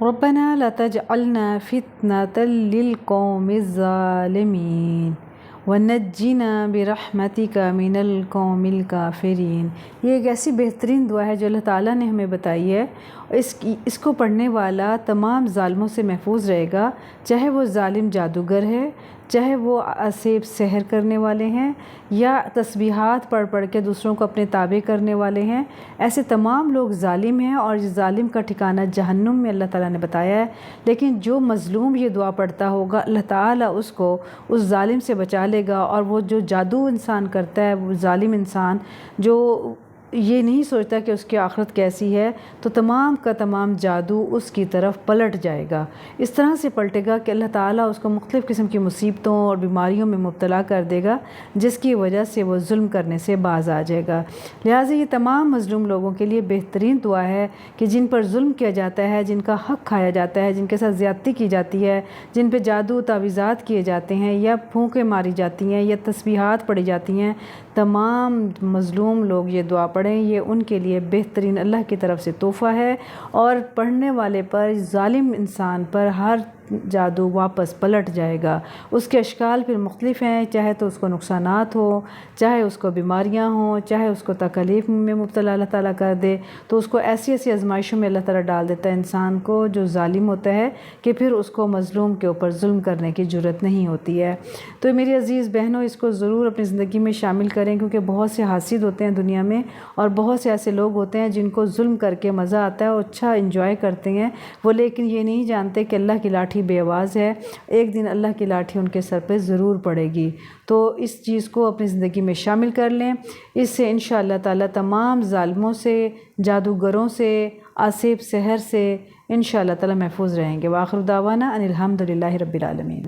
ربنا لا تجعلنا فتنة للقوم الظالمین ونجنا برحمتک من القوم الکافرین۔ یہ ایک ایسی بہترین دعا ہے جو اللہ تعالیٰ نے ہمیں بتائی ہے۔ اس کو پڑھنے والا تمام ظالموں سے محفوظ رہے گا، چاہے وہ ظالم جادوگر ہے، چاہے وہ اسیب سحر کرنے والے ہیں، یا تسبیحات پڑھ پڑھ کے دوسروں کو اپنے تابع کرنے والے ہیں۔ ایسے تمام لوگ ظالم ہیں اور ظالم کا ٹھکانہ جہنم میں اللہ تعالیٰ نے بتایا ہے۔ لیکن جو مظلوم یہ دعا پڑھتا ہوگا، اللہ تعالیٰ اس کو اس ظالم سے بچا لے گا، اور وہ جو جادو انسان کرتا ہے، وہ ظالم انسان جو یہ نہیں سوچتا کہ اس کی آخرت کیسی ہے، تو تمام کا تمام جادو اس کی طرف پلٹ جائے گا۔ اس طرح سے پلٹے گا کہ اللہ تعالیٰ اس کو مختلف قسم کی مصیبتوں اور بیماریوں میں مبتلا کر دے گا، جس کی وجہ سے وہ ظلم کرنے سے باز آ جائے گا۔ لہٰذا یہ تمام مظلوم لوگوں کے لیے بہترین دعا ہے کہ جن پر ظلم کیا جاتا ہے، جن کا حق کھایا جاتا ہے، جن کے ساتھ زیادتی کی جاتی ہے، جن پہ جادو تعویذات کیے جاتے ہیں، یا پھونکیں ماری جاتی ہیں، یا تسبیحات پڑھی جاتی ہیں، تمام مظلوم لوگ یہ دعا پڑھیں۔ یہ ان کے لیے بہترین اللہ کی طرف سے تحفہ ہے، اور پڑھنے والے پر، ظالم انسان پر ہر جادو واپس پلٹ جائے گا۔ اس کے اشکال پھر مختلف ہیں، چاہے تو اس کو نقصانات ہو، چاہے اس کو بیماریاں ہوں، چاہے اس کو تکلیف میں مبتلا اللہ تعالیٰ کر دے، تو اس کو ایسی ایسی آزمائشوں میں اللہ تعالیٰ ڈال دیتا ہے انسان کو جو ظالم ہوتا ہے، کہ پھر اس کو مظلوم کے اوپر ظلم کرنے کی جرت نہیں ہوتی ہے۔ تو میری عزیز بہنوں، اس کو ضرور اپنی زندگی میں شامل کریں، کیونکہ بہت سے حاسد ہوتے ہیں دنیا میں، اور بہت سے ایسے لوگ ہوتے ہیں جن کو ظلم کر کے مزہ آتا ہے اور اچھا انجوائے کرتے ہیں وہ، لیکن یہ نہیں جانتے کہ اللہ کی لاٹھی بے آواز ہے، ایک دن اللہ کی لاٹھی ان کے سر پہ ضرور پڑے گی۔ تو اس چیز کو اپنی زندگی میں شامل کر لیں، اس سے انشاءاللہ تعالیٰ تمام ظالموں سے، جادوگروں سے، اسیب سحر سے انشاءاللہ تعالیٰ محفوظ رہیں گے۔ وآخر دعوانا ان الحمد للہ رب العالمین۔